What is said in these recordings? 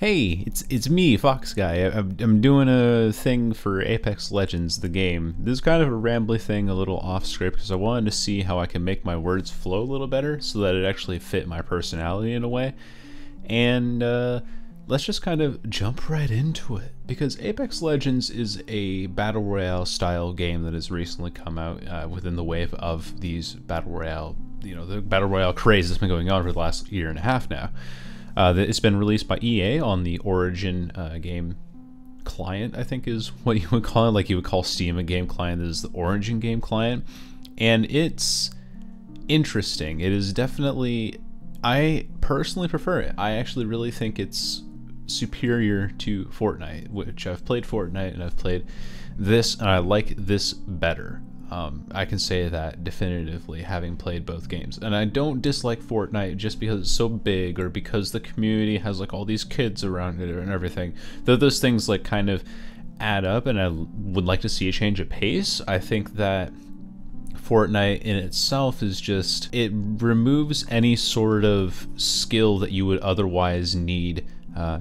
Hey, it's me, Fox Guy. I'm doing a thing for Apex Legends, the game. This is kind of a rambly thing, a little off script, because I wanted to see how I can make my words flow a little better so that it actually fit my personality in a way. And let's just kind of jump right into it, because Apex Legends is a Battle Royale style game that has recently come out within the wave of these Battle Royale, the Battle Royale craze that's been going on for the last year and a half now. It's been released by EA on the Origin game client, I think is what you would call it. Like you would call Steam a game client, this is the Origin game client. And it's interesting. It is definitely, I personally prefer it. I actually really think it's superior to Fortnite, which I've played Fortnite and I've played this, and I like this better. I can say that definitively, having played both games. And I don't dislike Fortnite just because it's so big or because the community has like all these kids around it and everything. Though those things like kind of add up, and I would like to see a change of pace. I think that Fortnite in itself is just, it removes any sort of skill that you would otherwise need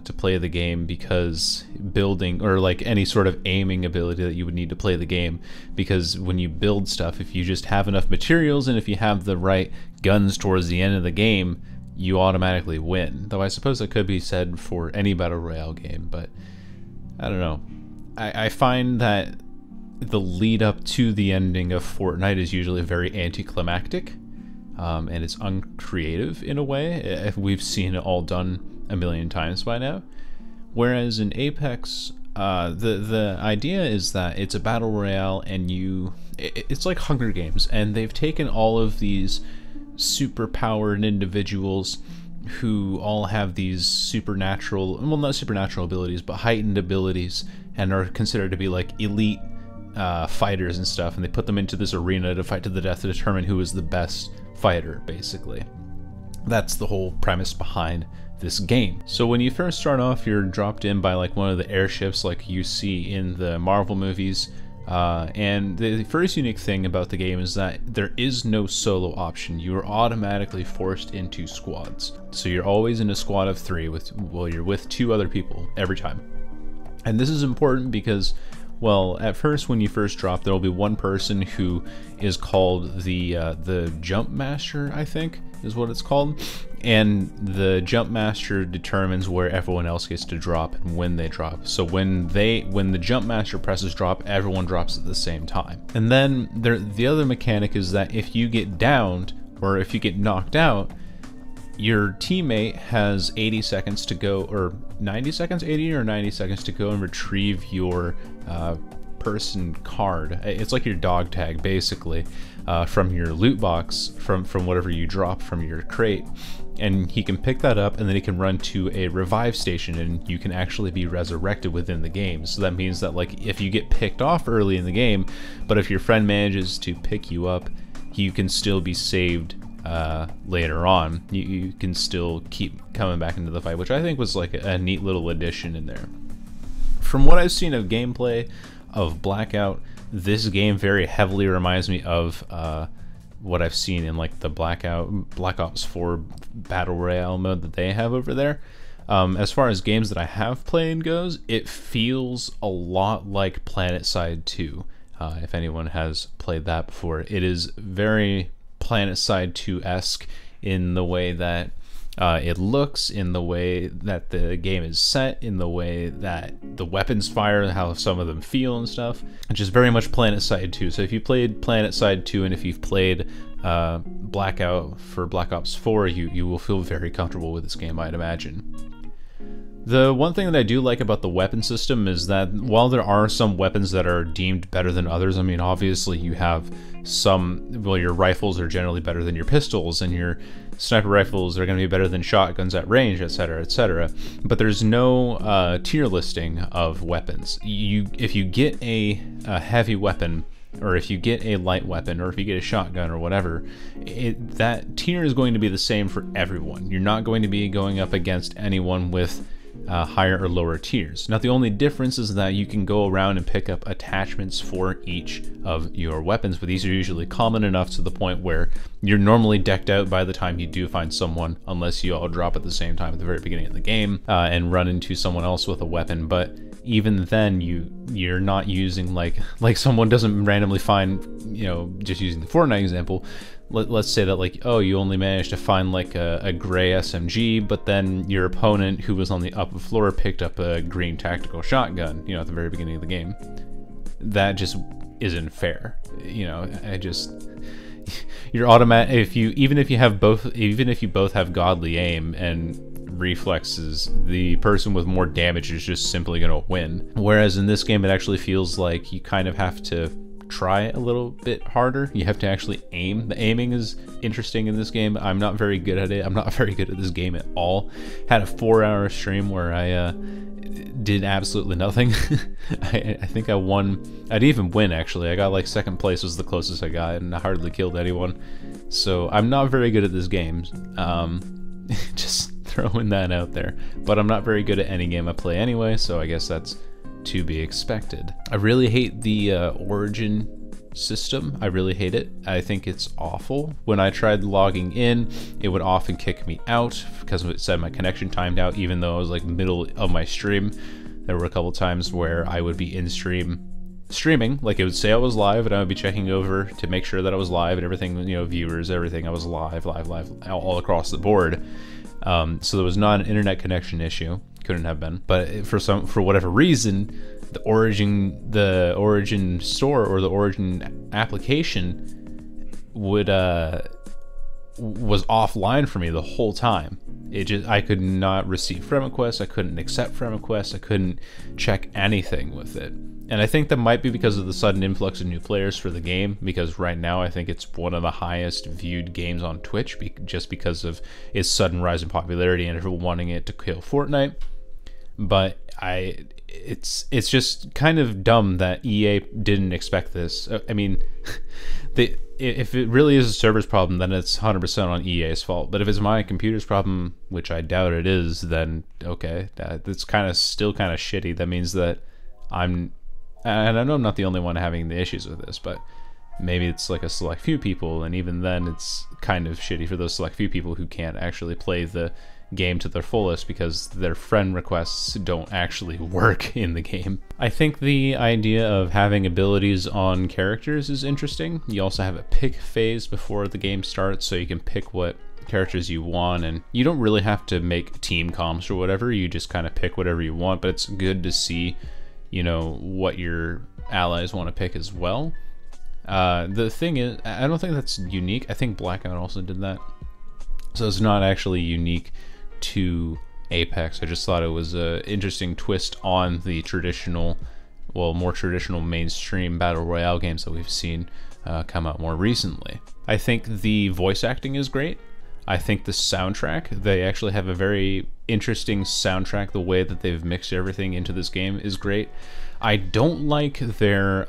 to play the game, because building, or like any sort of aiming ability that you would need to play the game, because when you build stuff, if you just have enough materials and if you have the right guns towards the end of the game, you automatically win. Though I suppose that could be said for any Battle Royale game, but I don't know. I find that the lead up to the ending of Fortnite is usually very anticlimactic, and it's uncreative in a way. We've seen it all done a million times by now. Whereas in Apex, the idea is that it's a battle royale, and it's like Hunger Games, and they've taken all of these superpowered individuals who all have these supernatural, well, not supernatural abilities, but heightened abilities, and are considered to be like elite fighters and stuff, and they put them into this arena to fight to the death to determine who is the best fighter, basically. That's the whole premise behind this game. So when you first start off, you're dropped in by like one of the airships like you see in the Marvel movies, and the first unique thing about the game is that there is no solo option. You are automatically forced into squads, so you're always in a squad of 3 you're with 2 other people every time. And this is important because, well, at first when you first drop, there will be one person who is called the Jump Master, I think is what it's called, and the Jump Master determines where everyone else gets to drop and when they drop. So when the Jump Master presses drop, everyone drops at the same time. And then the other mechanic is that if you get downed, or if you get knocked out, your teammate has 80 seconds to go, or 90 seconds, 80 or 90 seconds to go and retrieve your person card. It's like your dog tag, basically, from your loot box, from whatever you drop from your crate. And he can pick that up, and then he can run to a revive station, and you can actually be resurrected within the game. So that means that, like, if you get picked off early in the game, but if your friend manages to pick you up, you can still be saved later on. You can still keep coming back into the fight, which I think was like a neat little addition in there. From what I've seen of gameplay of Blackout, this game very heavily reminds me of what I've seen in like the Black Ops 4 Battle Royale mode that they have over there. As far as games that I have played goes, it feels a lot like PlanetSide 2. If anyone has played that before, it is very PlanetSide 2-esque in the way that it looks, in the way that the game is set, in the way that the weapons fire, how some of them feel and stuff, which is very much PlanetSide 2. So if you played PlanetSide 2 and if you've played Blackout for Black Ops 4, you will feel very comfortable with this game, I'd imagine. The one thing that I do like about the weapon system is that while there are some weapons that are deemed better than others, I mean, obviously you have some, well, your rifles are generally better than your pistols, and your sniper rifles are going to be better than shotguns at range, etc., etc. But there's no tier listing of weapons. If you get a heavy weapon, or if you get a light weapon, or if you get a shotgun or whatever, that tier is going to be the same for everyone. You're not going to be going up against anyone with higher or lower tiers. Now the only difference is that you can go around and pick up attachments for each of your weapons, but these are usually common enough to the point where you're normally decked out by the time you do find someone, unless you all drop at the same time at the very beginning of the game and run into someone else with a weapon. But even then, you're not using like someone doesn't randomly find, you know, just using the Fortnite example, let's say that like, oh, you only managed to find like a gray SMG, but then your opponent who was on the upper floor picked up a green tactical shotgun, you know, at the very beginning of the game. That just isn't fair, you know. You're automatic if you both have godly aim and reflexes, the person with more damage is just simply gonna win. Whereas in this game, it actually feels like you kind of have to try a little bit harder. You have to actually aim. The aiming is interesting in this game. I'm not very good at it. I'm not very good at this game at all. Had a 4-hour stream where I did absolutely nothing. I think I won. I didn't even win, actually. I got like second place was the closest I got, and I hardly killed anyone. So I'm not very good at this game. Just throwing that out there. But I'm not very good at any game I play anyway, so I guess that's to be expected. I really hate the origin system. I really hate it. I think it's awful. When I tried logging in, it would often kick me out because it said my connection timed out, even though I was like middle of my stream. There were a couple times where I would be in streaming, like it would say I was live, and I would be checking over to make sure that I was live and everything, you know, viewers, everything. I was live all across the board. So there was not an internet connection issue. Couldn't have been, but for whatever reason, the origin store or the origin application was offline for me the whole time. I could not receive friend requests, I couldn't accept friend requests, I couldn't check anything with it. And I think that might be because of the sudden influx of new players for the game, because right now I think it's one of the highest viewed games on Twitch just because of its sudden rise in popularity and everyone wanting it to kill Fortnite. But it's just kind of dumb that EA didn't expect this. I mean, if it really is a server's problem, then it's 100% on EA's fault. But if it's my computer's problem, which I doubt it is, then okay, that's still kind of shitty. That means that and I know I'm not the only one having the issues with this, but maybe it's like a select few people, and even then it's kind of shitty for those select few people who can't actually play the game to their fullest because their friend requests don't actually work in the game. I think the idea of having abilities on characters is interesting. You also have a pick phase before the game starts, so you can pick what characters you want, and you don't really have to make team comps or whatever. You just kind of pick whatever you want, but it's good to see, you know, what your allies want to pick as well. The thing is, I don't think that's unique. I think Blackout also did that, so it's not actually unique to Apex. I just thought it was an interesting twist on the traditional, well, more traditional mainstream battle royale games that we've seen come out more recently. I think the voice acting is great. I think the soundtrack, they actually have a very interesting soundtrack. The way that they've mixed everything into this game is great. I don't like their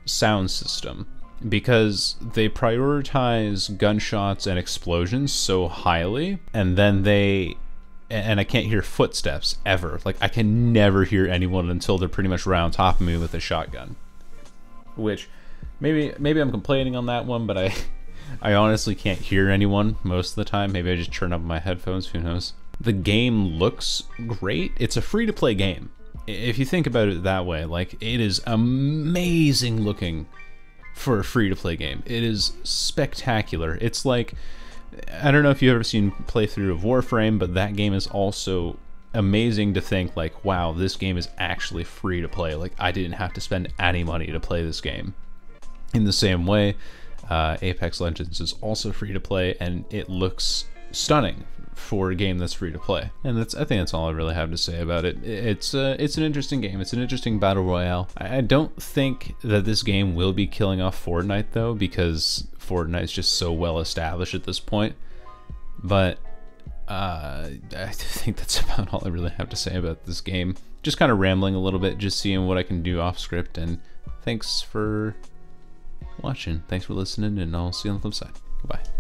sound system because they prioritize gunshots and explosions so highly, and then I can't hear footsteps ever. Like, I can never hear anyone until they're pretty much right on top of me with a shotgun. Which, maybe I'm complaining on that one, but I honestly can't hear anyone most of the time. Maybe I just turn up my headphones, who knows. The game looks great. It's a free-to-play game. If you think about it that way, like, it is amazing looking for a free-to-play game. It is spectacular. It's like, I don't know if you've ever seen playthrough of Warframe, but that game is also amazing to think like, wow, this game is actually free to play. Like, I didn't have to spend any money to play this game. In the same way, Apex Legends is also free to play, and it looks stunning for a game that's free to play. And I think that's all I really have to say about it. It's an interesting game. It's an interesting battle royale. I don't think that this game will be killing off Fortnite though, because Fortnite's just so well established at this point. But I think that's about all I really have to say about this game. Just kind of rambling a little bit, just seeing what I can do off script, and thanks for watching. Thanks for listening, and I'll see you on the flip side. Goodbye.